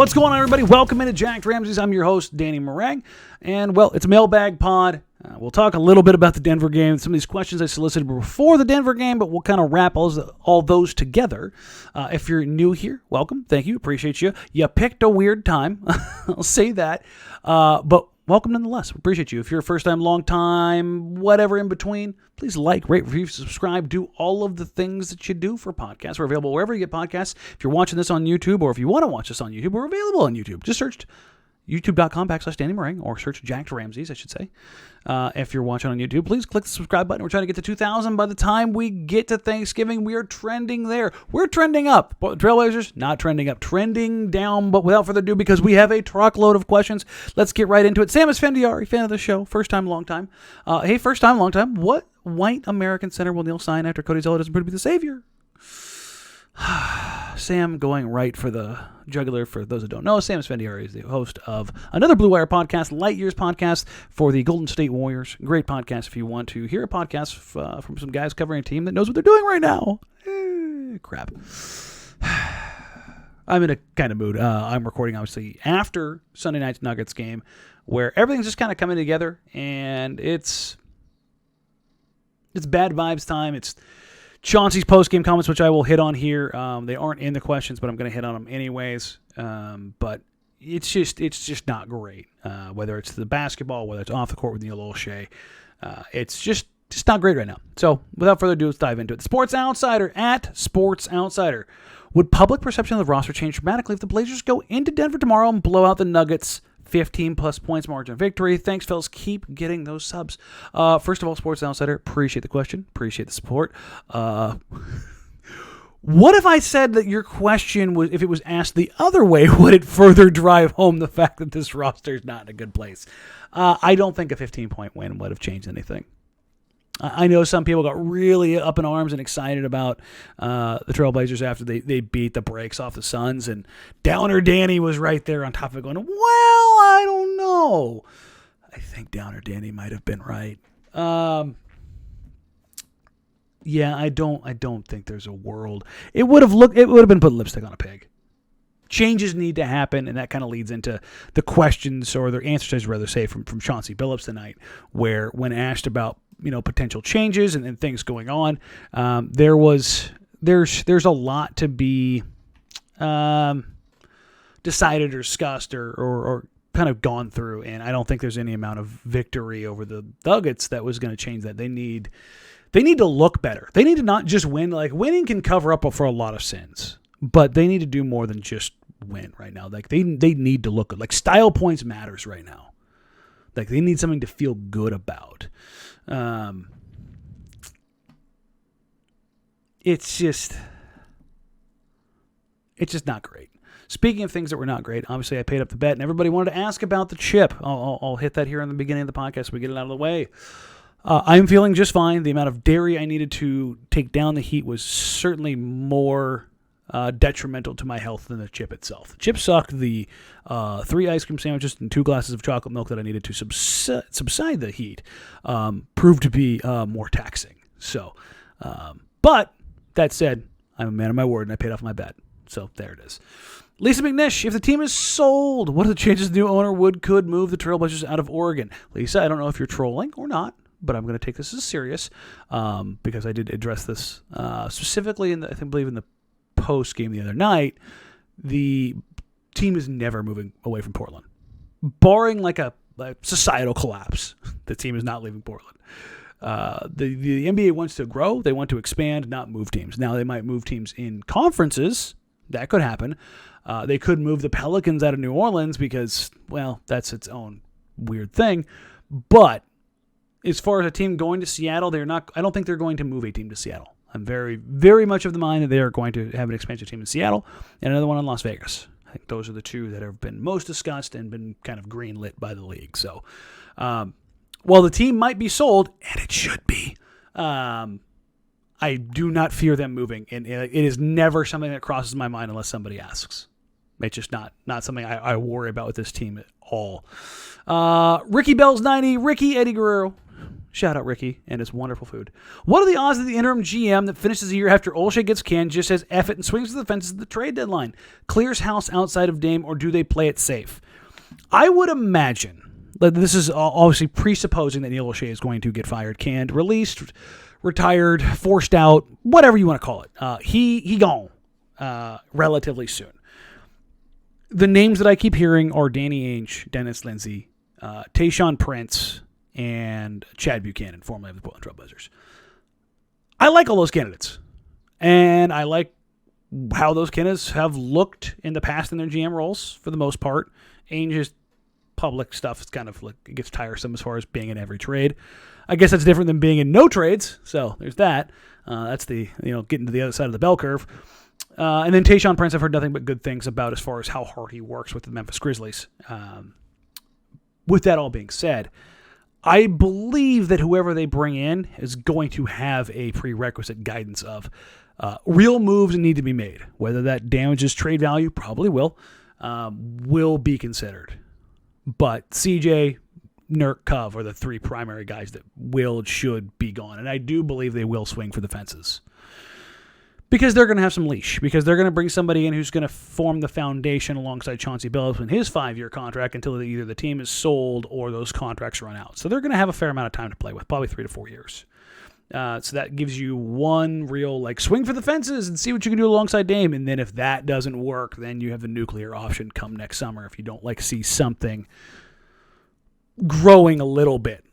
What's going on, everybody? Welcome into Jacked Ramsey's. I'm your host, Danny Marang. And, well, it's a mailbag pod. We'll talk a little bit about the Denver game, some of these questions I solicited before the Denver game, but we'll kind of wrap all those together. If you're new here, welcome. Thank you. Appreciate you. You picked a weird time. I'll say that. But welcome nonetheless. Appreciate you. If you're a first time, long time, whatever in between, please like, rate, review, subscribe, do all of the things that you do for podcasts. We're available wherever you get podcasts. If you're watching this on YouTube, or if you want to watch this on YouTube, we're available on YouTube. Just search youtube.com/Danny Marang, or search Jacked Ramsey's, I should say. If you're watching on YouTube, please click the subscribe button. We're trying to get to 2,000 by the time we get to Thanksgiving. We are trending there. We're trending up. Trailblazers, not trending up. Trending down, but without further ado, because we have a truckload of questions, let's get right into it. Sam Esfandiari, fan of the show. First time, long time. Hey, first time, long time. What white American center will Neil sign after Cody Zeller doesn't prove to be the savior? Sam going right for the jugular. For those who don't know, Sam Esfandiari is the host of another Blue Wire podcast, Light Years podcast for the Golden State Warriors. Great podcast if you want to hear a podcast from some guys covering a team that knows what they're doing right now. Crap. I'm in a kind of mood. I'm recording, obviously, after Sunday night's Nuggets game, where everything's just kind of coming together, and it's bad vibes time. It's Chauncey's post-game comments, which I will hit on here. They aren't in the questions, but I'm going to hit on them anyways. But it's just not great. Whether it's the basketball, whether it's off the court with Neil Olshey, it's just not great right now. So without further ado, let's dive into it. Sports Outsider at Sports Outsider. Would public perception of the roster change dramatically if the Blazers go into Denver tomorrow and blow out the Nuggets 15-plus points margin of victory? Thanks, fellas. Keep getting those subs. First of all, Sports Outsider, appreciate the question. Appreciate the support. What if I said that your question was, if it was asked the other way, would it further drive home the fact that this roster is not in a good place? I don't think a 15-point win would have changed anything. I know some people got really up in arms and excited about the Trailblazers after they beat the brakes off the Suns, and Downer Danny was right there on top of it going, well, I don't know. I think Downer Danny might have been right. Yeah, I don't think there's a world. It would have been putting lipstick on a pig. Changes need to happen, and that kind of leads into the questions, or the answers, I'd rather say, from Chauncey Billups tonight, where when asked about potential changes and things going on, there's a lot to be decided or discussed or kind of gone through, and I don't think there's any amount of victory over the Nuggets that was going to change that. They need to look better. They need to not just win. Like, winning can cover up for a lot of sins, but they need to do more than just win right now. Like, they need to look good. Like, style points matters right now. Like, they need something to feel good about. It's just not great. Speaking of things that were not great, obviously I paid up the bet, and everybody wanted to ask about the chip. I'll hit that here in the beginning of the podcast so we get it out of the way. I'm feeling just fine. The amount of dairy I needed to take down the heat was certainly more detrimental to my health than the chip itself. The chip sucked. The 3 ice cream sandwiches and 2 glasses of chocolate milk that I needed to subside the heat proved to be more taxing. So, but that said, I'm a man of my word, and I paid off my bet. So there it is. Lisa McNish, if the team is sold, what are the chances the new owner could move the Trailblazers out of Oregon? Lisa, I don't know if you're trolling or not, but I'm going to take this as serious because I did address this specifically in I believe in the post game the other night. The team is never moving away from Portland, barring like a societal collapse. The team is not leaving Portland. The NBA wants to grow. They want to expand, not move teams. Now they might move teams in conferences. That could happen. They could move the Pelicans out of New Orleans because, well, that's its own weird thing. But as far as a team going to Seattle, I don't think they're going to move a team to Seattle. I'm very, very much of the mind that they are going to have an expansion team in Seattle and another one in Las Vegas. I think those are the two that have been most discussed and been kind of greenlit by the league. So, while the team might be sold, and it should be, I do not fear them moving, and it is never something that crosses my mind unless somebody asks. It's just not something I worry about with this team at all. Ricky Bell's 90, Ricky Eddie Guerrero. Shout out Ricky and his wonderful food. What are the odds that the interim GM that finishes the year after Olshey gets canned just says F it and swings to the fences at the trade deadline? Clears house outside of Dame, or do they play it safe? I would imagine that this is obviously presupposing that Neil Olshey is going to get fired, canned, released, retired, forced out, whatever you want to call it. He gone relatively soon. The names that I keep hearing are Danny Ainge, Dennis Lindsey, Tayshaun Prince, and Chad Buchanan, formerly of the Portland Trail Blazers. I like all those candidates, and I like how those candidates have looked in the past in their GM roles for the most part. Ainge's public stuff is kind of like, it gets tiresome as far as being in every trade. I guess that's different than being in no trades, so there's that. That's the, getting to the other side of the bell curve. And then Tayshaun Prince, I've heard nothing but good things about as far as how hard he works with the Memphis Grizzlies. With that all being said, I believe that whoever they bring in is going to have a prerequisite guidance of real moves need to be made. Whether that damages trade value, probably will be considered. But CJ, Nurk, Cove are the three primary guys that should be gone. And I do believe they will swing for the fences. Because they're going to have some leash. Because they're going to bring somebody in who's going to form the foundation alongside Chauncey Billups in his 5-year contract until either the team is sold or those contracts run out. So they're going to have a fair amount of time to play with, probably 3 to 4 years. So that gives you one real swing for the fences and see what you can do alongside Dame. And then if that doesn't work, then you have the nuclear option come next summer if you don't see something growing a little bit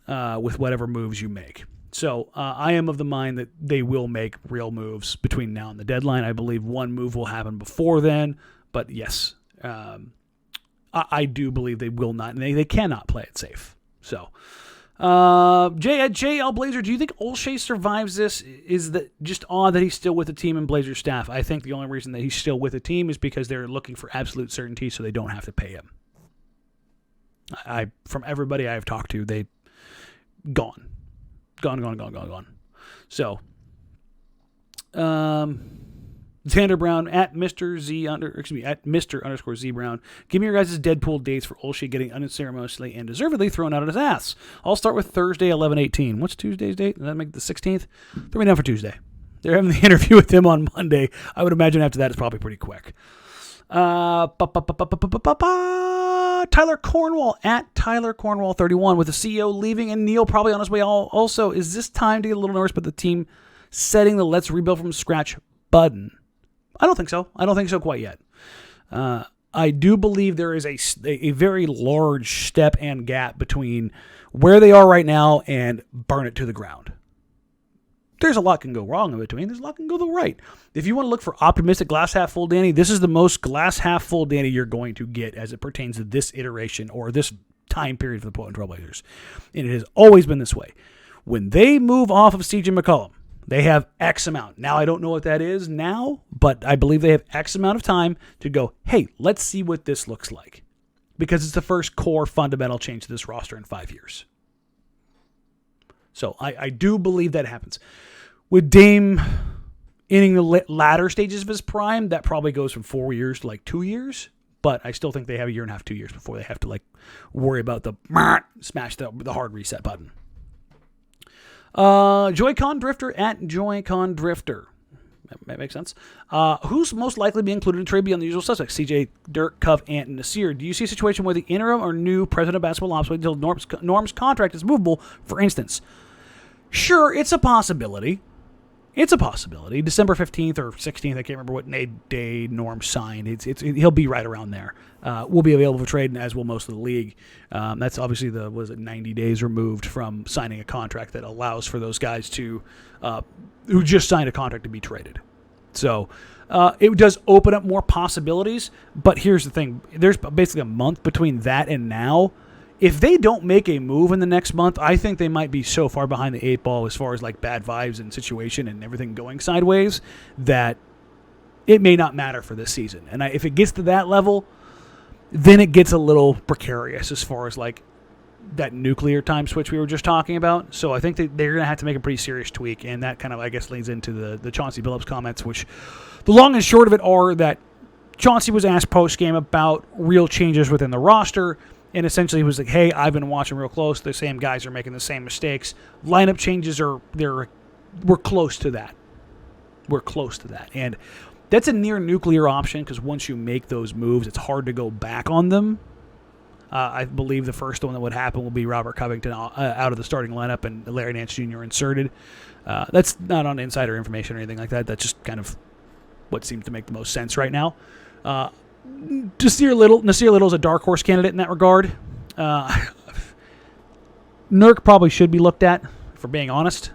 with whatever moves you make. So I am of the mind that they will make real moves between now and the deadline. I believe one move will happen before then. But yes, I do believe they will not, and they cannot play it safe. So JL Blazer, do you think Olshey survives this? Is that just odd that he's still with the team and Blazer staff? I think the only reason that he's still with the team is because they're looking for absolute certainty so they don't have to pay him. From everybody I've talked to, they gone. So, Xander Brown at Mr. _Z Brown. Give me your guys' Deadpool dates for Olshey getting unceremoniously and deservedly thrown out of his ass. I'll start with Thursday, 11/18. What's Tuesday's date? Does that make the 16th? Throw me down for Tuesday. They're having the interview with him on Monday. I would imagine after that it's probably pretty quick. Tyler Cornwall at Tyler Cornwall 31 with the CEO leaving and Neil probably on his way. Also, is this time to get a little nervous about the team setting the let's rebuild from scratch button? I don't think so. I don't think so quite yet. I do believe there is a very large step and gap between where they are right now and burn it to the ground. There's a lot can go wrong in between. There's a lot can go the right. If you want to look for optimistic glass half full Danny, this is the most glass half full Danny you're going to get as it pertains to this iteration or this time period for the Portland Trail Blazers. And it has always been this way. When they move off of CJ McCollum, they have X amount. Now, I don't know what that is now, but I believe they have X amount of time to go, hey, let's see what this looks like. Because it's the first core fundamental change to this roster in 5 years. So I do believe that happens. With Dame ending the latter stages of his prime, that probably goes from 4 years to 2 years. But I still think they have a year and a half, 2 years before they have to worry about the smash the hard reset button. Joy-Con Drifter at Joy-Con Drifter. That makes sense. Who's most likely to be included in trade beyond the usual suspects? CJ, Dirk, Cove, Ant, and Nasir. Do you see a situation where the interim or new president of basketball ops wait until Norm's contract is movable, for instance? Sure, it's a possibility. December 15th or 16th, I can't remember what day Norm signed. He'll be right around there. Will be available for trade, and as will most of the league. That's obviously 90 days removed from signing a contract that allows for those guys to who just signed a contract to be traded. So it does open up more possibilities, but here's the thing. There's basically a month between that and now. If they don't make a move in the next month, I think they might be so far behind the 8 ball as far as bad vibes and situation and everything going sideways that it may not matter for this season. And if it gets to that level, then it gets a little precarious as far as that nuclear time switch we were just talking about. So I think that they're going to have to make a pretty serious tweak, and that kind of, I guess, leads into the Chauncey Billups comments, which the long and short of it are that Chauncey was asked post-game about real changes within the roster. And essentially, he was like, "Hey, I've been watching real close. The same guys are making the same mistakes. Lineup changes we're close to that. We're close to that, and that's a near nuclear option because once you make those moves, it's hard to go back on them. I believe the first one that would happen will be Robert Covington out of the starting lineup and Larry Nance Jr. inserted. That's not on insider information or anything like that. That's just kind of what seems to make the most sense right now. Nasir Little's a dark horse candidate in that regard. Nurk probably should be looked at, for being honest.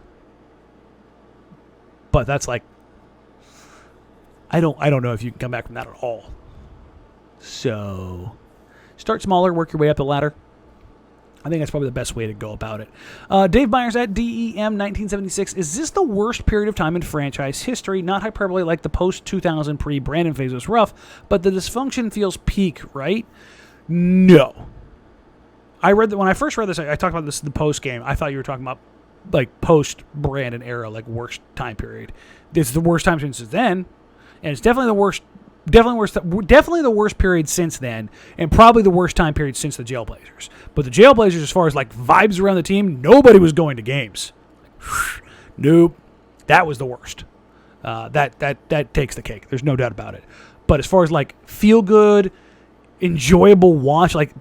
But that's like, I don't know if you can come back from that at all. So, start smaller, work your way up the ladder. I think that's probably the best way to go about it. Dave Myers at DEM1976. Is this the worst period of time in franchise history? Not hyperbole like the post-2000 pre-Brandon phase was rough, but the dysfunction feels peak, right? No. I read that when I first read this, I talked about this in the post-game. I thought you were talking about like post-Brandon era, like worst time period. This is the worst time since then, and it's definitely the worst period since then, and probably the worst time period since the Jailblazers. But the Jailblazers, as far as like vibes around the team, nobody was going to games. Nope, that was the worst. That takes the cake. There's no doubt about it. But as far as like feel good, enjoyable watch, like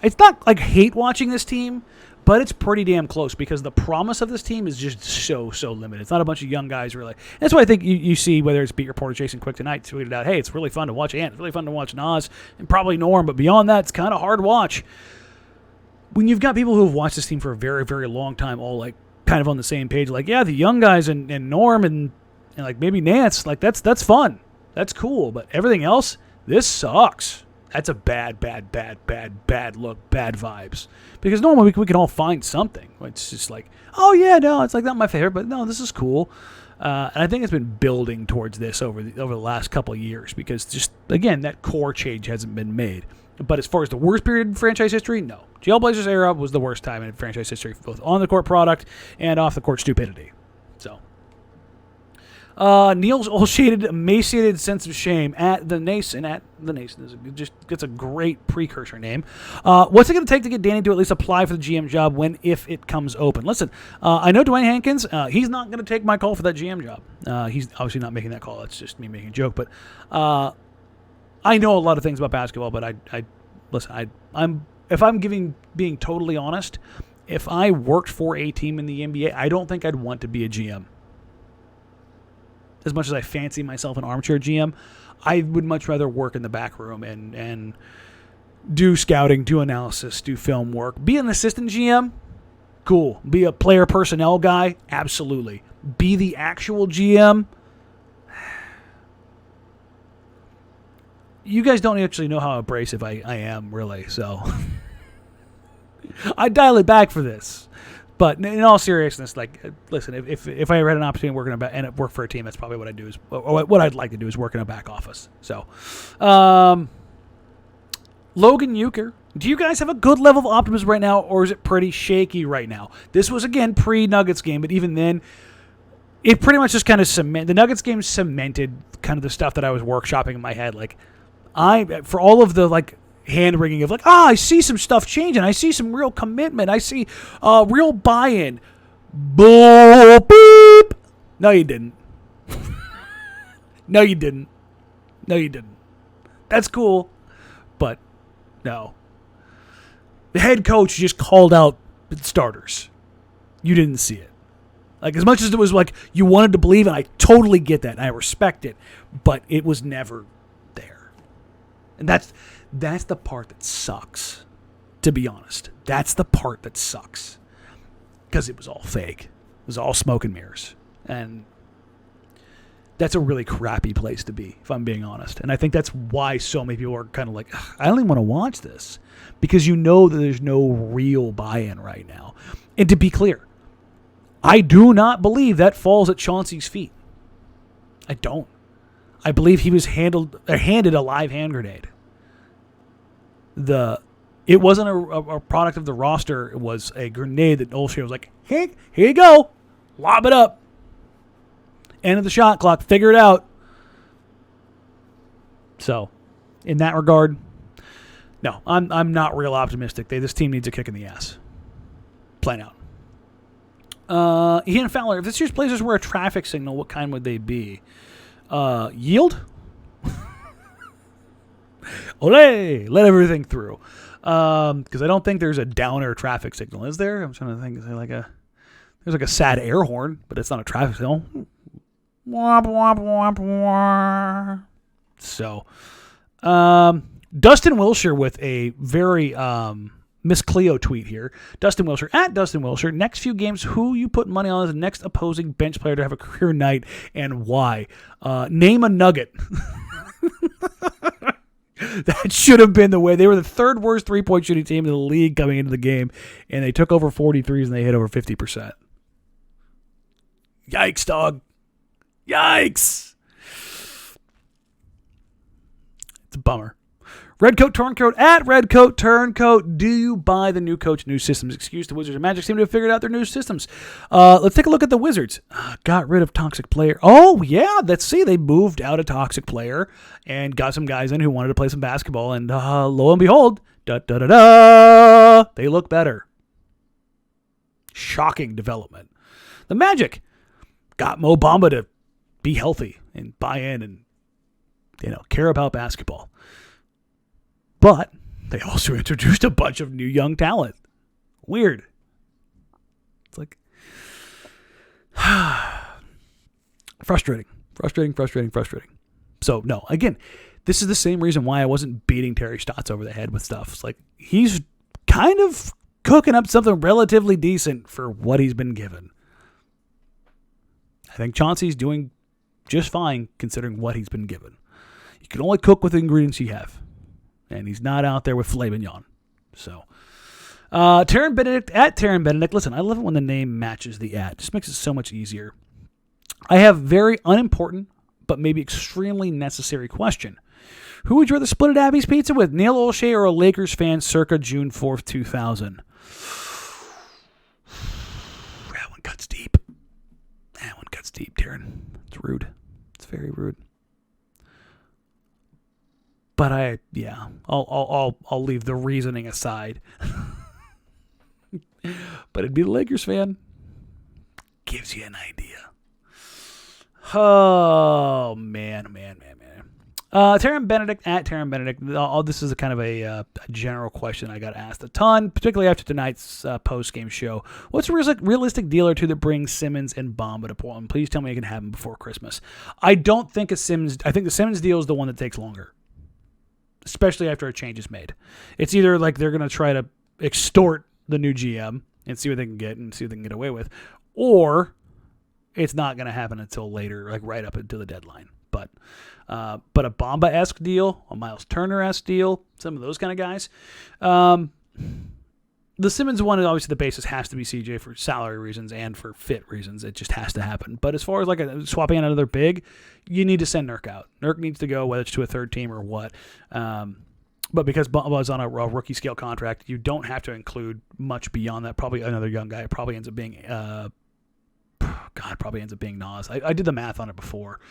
it's not like hate watching this team, but it's pretty damn close because the promise of this team is just so limited. It's not a bunch of young guys, really. That's why I think you see, whether it's beat reporter Jason Quick tonight tweeted out, hey, it's really fun to watch Ant, it's really fun to watch Nas, and probably Norm, but beyond that, it's kind of hard to watch. When you've got people who have watched this team for a very, very long time, all like kind of on the same page, like, yeah, the young guys and Norm and like maybe Nance, like that's fun. That's cool. But everything else, this sucks. That's a bad look, bad vibes. Because normally we can all find something. It's just like, oh yeah, no, it's like not my favorite, but no, this is cool. And I think it's been building towards this over the last couple of years because just, again, that core change hasn't been made. But as far as the worst period in franchise history, no. Jailblazers era was the worst time in franchise history, both on the court product and off the court stupidity. So. Neil's all-shaded, emaciated sense of shame at the Nason. It's a great precursor name. What's it going to take to get Danny to at least apply for the GM job if it comes open? Listen, I know Dwayne Hankins. He's not going to take my call for that GM job. He's obviously not making that call. That's just me making a joke. But I know a lot of things about basketball. But if I'm being totally honest, if I worked for a team in the NBA, I don't think I'd want to be a GM. As much as I fancy myself an armchair GM, I would much rather work in the back room and do scouting, do analysis, do film work. Be an assistant GM? Cool. Be a player personnel guy? Absolutely. Be the actual GM? You guys don't actually know how abrasive I am, really, so I dial it back for this. But in all seriousness, like, listen, if I ever had an opportunity to work for a team, that's probably what I'd do. What I'd like to do is work in a back office. So, Logan Euchre, do you guys have a good level of optimism right now, or is it pretty shaky right now? This was, again, pre-Nuggets game, but even then, it pretty much just kind of the Nuggets game cemented kind of the stuff that I was workshopping in my head. Like, for all of the, like, hand-wringing of like, I see some stuff changing. I see some real commitment. I see real buy-in. Boop. No, you didn't. No, you didn't. That's cool, but no. The head coach just called out starters. You didn't see it. Like, as much as it was like you wanted to believe, and I totally get that, and I respect it, but it was never there. And that's the part that sucks, to be honest. That's the part that sucks. Because it was all fake. It was all smoke and mirrors. And that's a really crappy place to be, if I'm being honest. And I think that's why so many people are kind of like, I don't even want to watch this. Because you know that there's no real buy-in right now. And to be clear, I do not believe that falls at Chauncey's feet. I don't. I believe he was handed a live hand grenade. It wasn't a product of the roster. It was a grenade that Olshey was like, hey, here you go. Lob it up. End of the shot clock. Figure it out. So, in that regard, No, I'm not real optimistic. This team needs a kick in the ass. Plain out. Ian Fowler, if this year's Blazers were a traffic signal, what kind would they be? Yield? Olé! Let everything through. Because I don't think there's a downer traffic signal, is there? I'm trying to think. Is there there's like a sad air horn, but it's not a traffic signal. Womp, womp, womp, womp. So, Dustin Wilshire with a very Miss Cleo tweet here. Dustin Wilshire, at Dustin Wilshire, next few games, who you put money on as the next opposing bench player to have a career night and why? Name a nugget. That should have been the way. They were the third worst three-point shooting team in the league coming into the game, and they took over 43s and they hit over 50%. Yikes, dog. Yikes. It's a bummer. Redcoat Turncoat, at Redcoat Turncoat, do you buy the new coach, new systems? Excuse the Wizards and Magic seem to have figured out their new systems. Let's take a look at the Wizards. Got rid of toxic player. Oh, yeah, let's see. They moved out a toxic player and got some guys in who wanted to play some basketball. And lo and behold, they look better. Shocking development. The Magic got Mo Bamba to be healthy and buy in and, care about basketball. But they also introduced a bunch of new young talent. Weird. It's like frustrating. So, no, again, this is the same reason why I wasn't beating Terry Stotts over the head with stuff. It's like he's kind of cooking up something relatively decent for what he's been given. I think Chauncey's doing just fine considering what he's been given. You can only cook with the ingredients you have. And he's not out there with filet mignon. So, Taryn Benedict, at Taryn Benedict. Listen, I love it when the name matches the at. It just makes it so much easier. I have very unimportant, but maybe extremely necessary question. Who would you rather split at Abby's Pizza with, Neil Olshey or a Lakers fan circa June 4th, 2000? That one cuts deep. Taryn. It's rude. It's very rude. But I'll leave the reasoning aside. But it'd be the Lakers fan. Gives you an idea. Oh, man. Taryn Benedict, at Taryn Benedict. This is a kind of a general question I got asked a ton, particularly after tonight's post-game show. What's a realistic deal or two that brings Simmons and Bamba to Portland? Please tell me it can happen before Christmas. I think the Simmons deal is the one that takes longer. Especially after a change is made. It's either like they're going to try to extort the new GM and see what they can get and see what they can get away with, or it's not going to happen until later, like right up until the deadline. But a Bamba-esque deal, a Miles Turner-esque deal, some of those kind of guys. The Simmons one, obviously the basis has to be CJ for salary reasons and for fit reasons. It just has to happen. But as far as like swapping out another big, you need to send Nurk out. Nurk needs to go, whether it's to a third team or what. But because Bumba's on a rookie scale contract, you don't have to include much beyond that. Probably another young guy. It probably ends up being Nas. I did the math on it before.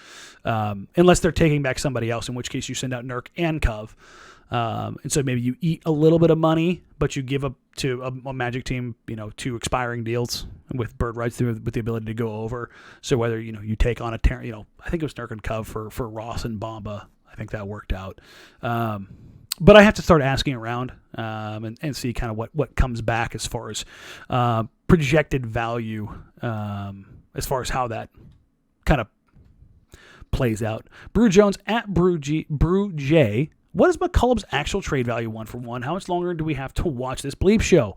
Unless they're taking back somebody else, in which case you send out Nurk and Cove. And so maybe you eat a little bit of money, but you give up to a Magic team, 2 expiring deals with bird rights with the ability to go over. So whether, you take on I think it was Nurk and Cove for Ross and Bamba. I think that worked out. But I have to start asking around and see kind of what comes back as far as projected value, as far as how that kind of plays out. Brew Jones, at Brew J. What is McCollum's actual trade value 1-for-1? How much longer do we have to watch this bleep show?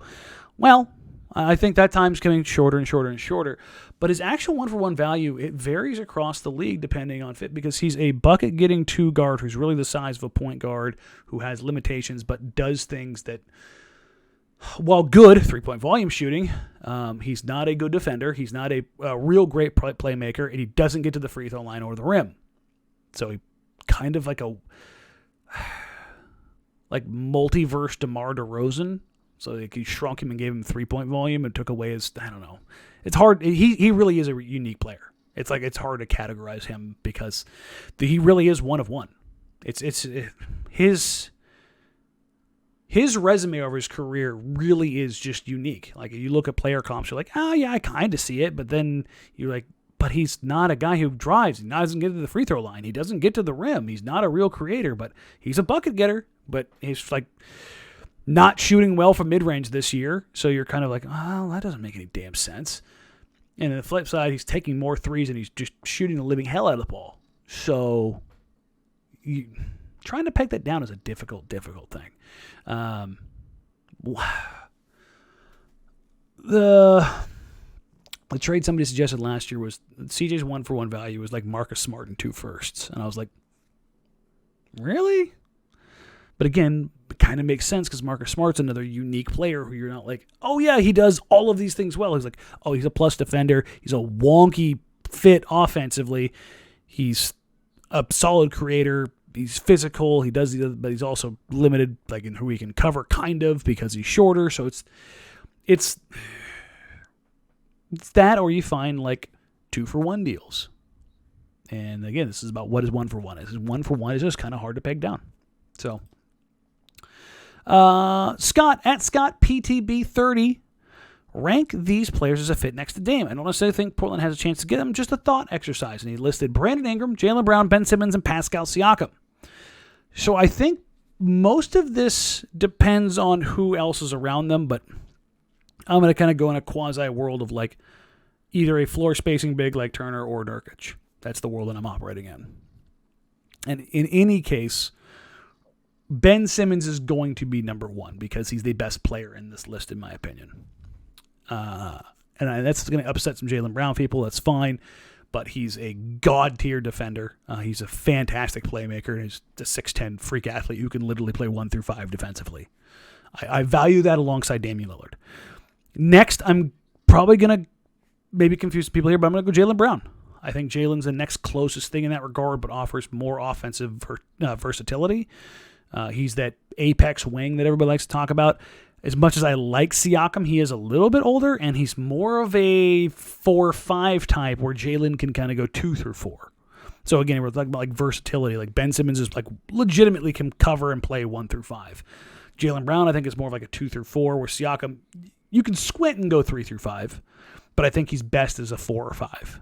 Well, I think that time's coming shorter and shorter and shorter. But his actual 1-for-1 value, it varies across the league depending on fit, because he's a bucket-getting 2 guard who's really the size of a point guard, who has limitations but does things that, while good 3-point volume shooting, he's not a good defender. He's not a real great playmaker, and he doesn't get to the free throw line or the rim. So he kind of like a multiverse DeMar DeRozan. So he shrunk him and gave him 3-point volume and took away his, I don't know. It's hard. He really is a unique player. It's hard to categorize him because he really is one of one. His his resume over his career really is just unique. Like, you look at player comps, you're like, oh, yeah, I kind of see it. But then you're like, but he's not a guy who drives. He doesn't get to the free throw line. He doesn't get to the rim. He's not a real creator, but he's a bucket getter. But he's like not shooting well from mid-range this year. So you're kind of like, oh, that doesn't make any damn sense. And on the flip side, he's taking more threes and he's just shooting the living hell out of the ball. So trying to peg that down is a difficult thing. The trade somebody suggested last year was CJ's 1-for-1 value was like Marcus Smart and 2 firsts. And I was like, really? But again, it kind of makes sense because Marcus Smart's another unique player who you're not like, oh yeah, he does all of these things well. He's like, oh, he's a plus defender. He's a wonky fit offensively. He's a solid creator. He's physical. He does, but he's also limited, like in who he can cover, kind of, because he's shorter. So it's that, or you find like 2-for-1 deals. And again, this is about what is 1-for-1 is. 1-for-1 is just kind of hard to peg down. So, Scott PTB30, rank these players as a fit next to Dame. I don't necessarily think Portland has a chance to get them, just a thought exercise. And he listed Brandon Ingram, Jalen Brown, Ben Simmons, and Pascal Siakam. So I think most of this depends on who else is around them, but I'm going to kind of go in a quasi world of like either a floor spacing big like Turner or Nurkic. That's the world that I'm operating in. And in any case, Ben Simmons is going to be number 1 because he's the best player in this list, in my opinion. And that's going to upset some Jalen Brown people. That's fine. But he's a god-tier defender. He's a fantastic playmaker. And he's a 6'10 freak athlete who can literally play 1 through 5 defensively. I value that alongside Damian Lillard. Next, I'm probably going to maybe confuse people here, but I'm going to go Jalen Brown. I think Jalen's the next closest thing in that regard, but offers more offensive versatility. He's that apex wing that everybody likes to talk about. As much as I like Siakam, he is a little bit older, and he's more of a 4-5 type where Jalen can kind of go 2 through 4. So again, we're talking about like versatility. Like Ben Simmons is like legitimately can cover and play 1 through 5. Jalen Brown, I think, is more of like a 2 through 4, where Siakam, you can squint and go 3 through 5, but I think he's best as a 4 or 5.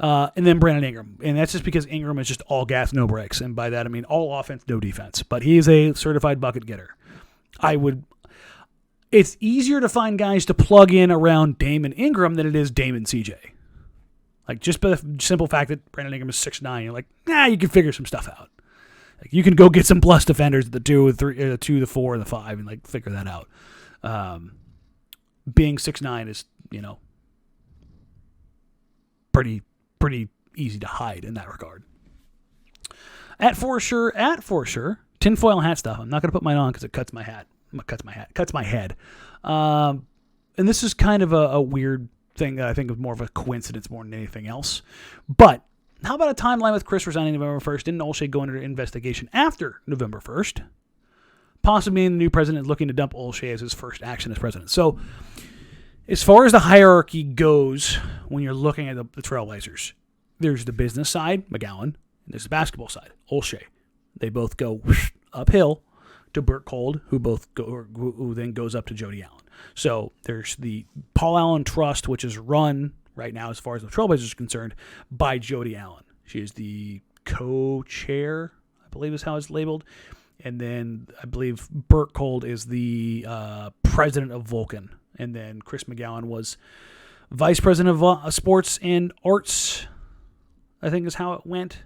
And then Brandon Ingram. And that's just because Ingram is just all gas, no brakes. And by that, I mean all offense, no defense. But he is a certified bucket getter. It's easier to find guys to plug in around Dame and Ingram than it is Dame and CJ. Like, just by the simple fact that Brandon Ingram is 6'9", you're like, you can figure some stuff out. Like, you can go get some plus defenders at the 2, the 3, the 4, and the 5 and like figure that out. Being 6'9" is, pretty easy to hide in that regard. At for sure, tinfoil hat stuff. I'm not going to put mine on because it cuts my head. And this is kind of a weird thing that I think is more of a coincidence more than anything else. But how about a timeline with Chris resigning November 1st? Didn't Olshey go under investigation after November 1st? Possibly the new president is looking to dump Olshey as his first action as president. So as far as the hierarchy goes, when you're looking at the Trailblazers, there's the business side, McGowan, and there's the basketball side, Olshey. They both go uphill to Burt Cold, who then goes up to Jody Allen. So there's the Paul Allen Trust, which is run right now, as far as the Trailblazers are concerned, by Jody Allen. She is the co-chair, I believe is how it's labeled. And then I believe Burt Cold is the president of Vulcan. And then Chris McGowan was vice president of sports and arts, I think is how it went.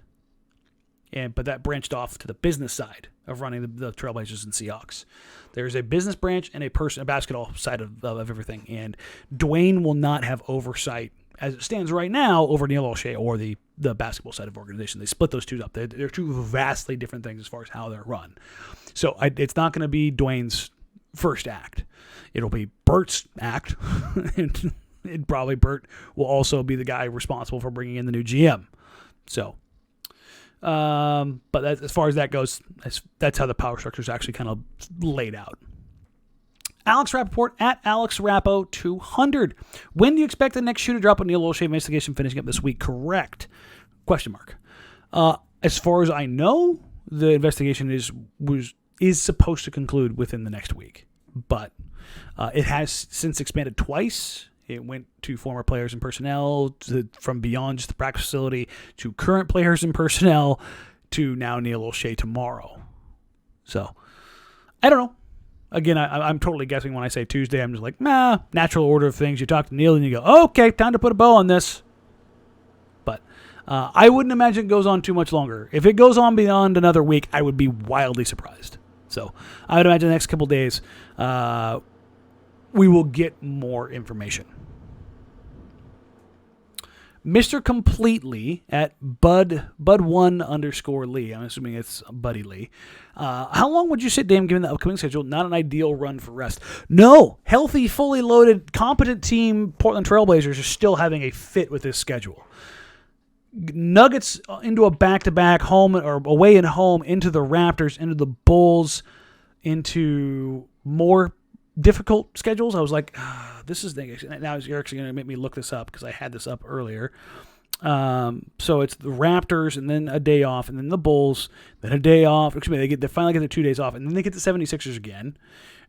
But that branched off to the business side of running the Trailblazers and Seahawks. There's a business branch and a basketball side of everything. And Dwayne will not have oversight, as it stands right now, over Neil Olshey or the basketball side of the organization. They split those two up. They're two vastly different things as far as how they're run. So it's not going to be Dwayne's first act. It'll be Bert's act. and probably Bert will also be the guy responsible for bringing in the new GM. So... but as far as that goes, that's how the power structure is actually kind of laid out. Alex Rappaport at AlexRappo200. When do you expect the next shoe to drop on Neil Olshey investigation finishing up this week? Correct. ? As far as I know, the investigation is supposed to conclude within the next week. But it has since expanded twice. It went to former players and personnel, from beyond just the practice facility to current players and personnel, to now Neil O'Shea tomorrow. So, I don't know. Again, I'm totally guessing when I say Tuesday. I'm just like, natural order of things. You talk to Neil and you go, okay, time to put a bow on this. But I wouldn't imagine it goes on too much longer. If it goes on beyond another week, I would be wildly surprised. So, I would imagine the next couple days, we will get more information. Mr. Completely at Bud1_Lee. I'm assuming it's Buddy Lee. How long would you sit, Dame, given the upcoming schedule? Not an ideal run for rest. No. Healthy, fully loaded, competent team Portland Trailblazers are still having a fit with this schedule. Nuggets into a back-to-back, home or away and home, into the Raptors, into the Bulls, into more difficult schedules. I was like, this is the now you're actually going to make me look this up because I had this up earlier. So it's the Raptors and then a day off, and then the Bulls, then a day off. Excuse me, they finally get their 2 days off, and then they get the 76ers again.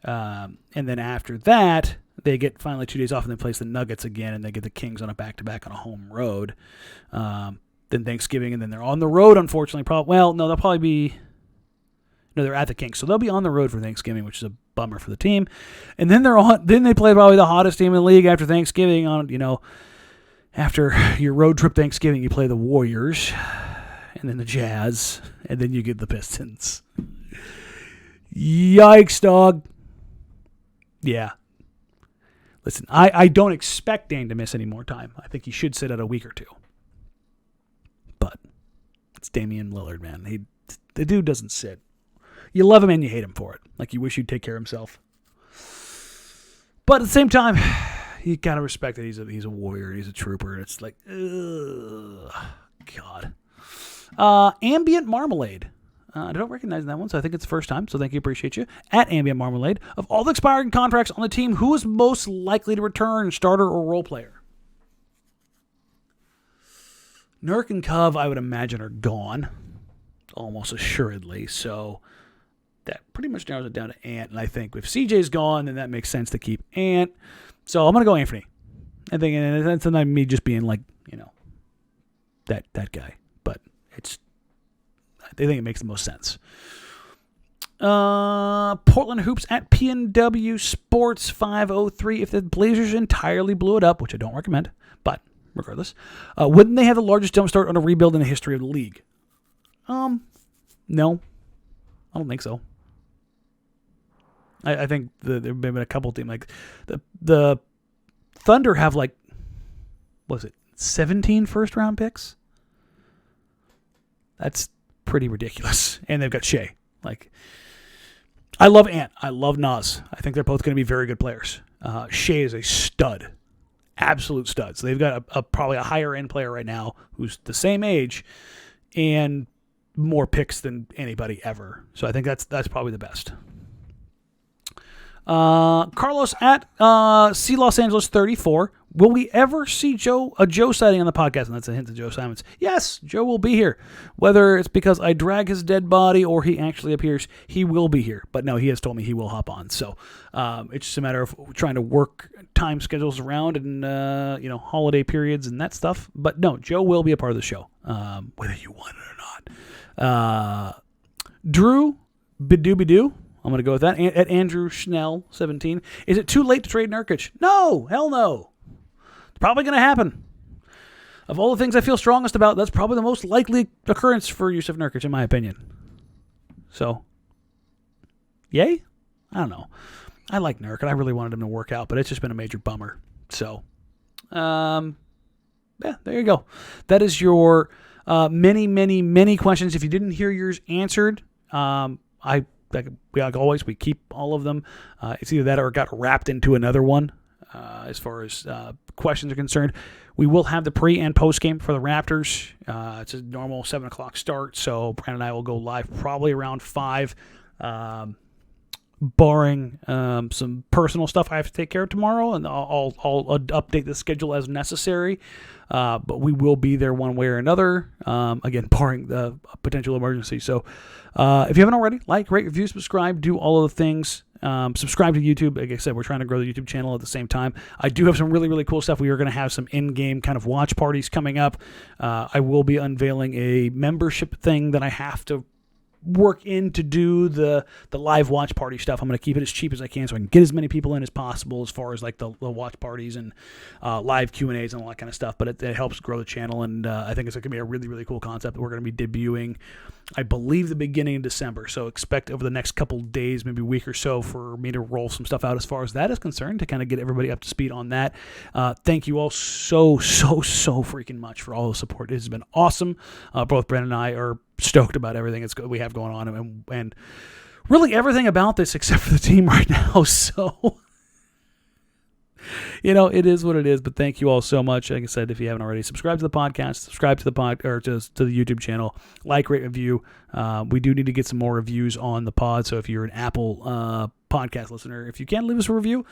And then after that, they get finally 2 days off, and then place the Nuggets again, and they get the Kings on a back-to-back on a home road. Then Thanksgiving, and then they're on the road, unfortunately. They'll probably be... No, they're at the Kings, so they'll be on the road for Thanksgiving, which is a bummer for the team. And then Then they play probably the hottest team in the league after Thanksgiving. After your road trip Thanksgiving, you play the Warriors, and then the Jazz, and then you get the Pistons. Yikes, dog. Yeah. Listen, I don't expect Dane to miss any more time. I think he should sit out a week or two. But it's Damian Lillard, man. The dude doesn't sit. You love him and you hate him for it. Like you wish he'd take care of himself. But at the same time, you gotta respect that he's a warrior, he's a trooper, and it's like, ugh, God. Ambient Marmalade. I don't recognize that one, so I think it's the first time, so thank you, appreciate you. At Ambient Marmalade, of all the expiring contracts on the team, who is most likely to return, starter or role player? Nurk and Cove, I would imagine, are gone, almost assuredly, so that pretty much narrows it down to Ant, and I think if CJ's gone, then that makes sense to keep Ant. So I'm going to go Anthony. I think that's not me just being like, that guy. But they think it makes the most sense. Portland Hoops at PNW Sports 503. If the Blazers entirely blew it up, which I don't recommend, but regardless, wouldn't they have the largest jumpstart on a rebuild in the history of the league? No. I don't think so. I think there have been a couple teams like the Thunder have 17 first-round picks? That's pretty ridiculous. And they've got Shea. I love Ant. I love Nas. I think they're both going to be very good players. Shea is a stud. Absolute stud. So they've got probably a higher-end player right now who's the same age and more picks than anybody ever. So I think that's probably the best. Carlos at C Los Angeles 34. Will we ever see a Joe sighting on the podcast? And that's a hint to Joe Simons. Yes, Joe will be here. Whether it's because I drag his dead body or he actually appears, he will be here. But no, he has told me he will hop on. So it's just a matter of trying to work time schedules around and holiday periods and that stuff. But no, Joe will be a part of the show, whether you want it or not. Drew Bidoo. I'm going to go with that. At Andrew Schnell, 17. Is it too late to trade Nurkic? No, hell no. It's probably going to happen. Of all the things I feel strongest about, that's probably the most likely occurrence for Yusuf Nurkic, in my opinion. So, yay? I don't know. I like Nurk, and I really wanted him to work out, but it's just been a major bummer. So, there you go. That is your many, many, many questions. If you didn't hear yours answered, like always, we keep all of them. It's either that or it got wrapped into another one as far as questions are concerned. We will have the pre- and post-game for the Raptors. It's a normal 7 o'clock start, so Brandon and I will go live probably around 5. barring some personal stuff I have to take care of tomorrow, and I'll update the schedule as necessary. But we will be there one way or another, again, barring the potential emergency. So if you haven't already, like, rate, review, subscribe, do all of the things. Subscribe to YouTube. Like I said, we're trying to grow the YouTube channel at the same time. I do have some really, really cool stuff. We are going to have some in-game kind of watch parties coming up. I will be unveiling a membership thing that I have to work in to do the live watch party stuff. I'm going to keep it as cheap as I can so I can get as many people in as possible as far as like the watch parties and live Q&As and all that kind of stuff. But it helps grow the channel, and I think it's going to be a really, really cool concept that we're going to be debuting, I believe, the beginning of December. So expect over the next couple days, maybe a week or so, for me to roll some stuff out as far as that is concerned to kind of get everybody up to speed on that. Thank you all so freaking much for all the support. It has been awesome. Both Brandon and I are stoked about everything we have going on, and really everything about this except for the team right now. So, it is what it is. But thank you all so much. Like I said, if you haven't already, subscribe to the podcast, subscribe to the to the YouTube channel, like, rate, review. We do need to get some more reviews on the pod. So if you're an Apple podcast listener, if you can leave us a review,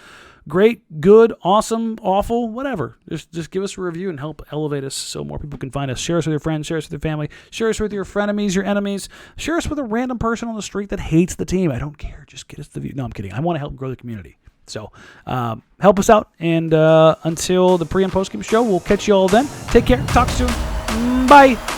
great, good, awesome, awful, whatever. Just give us a review and help elevate us so more people can find us. Share us with your friends, share us with your family, share us with your frenemies, your enemies, share us with a random person on the street that hates the team. I don't care. Just get us the view. No, I'm kidding. I want to help grow the community. So help us out. And until the pre and post game show, we'll catch you all then. Take care. Talk soon. Bye.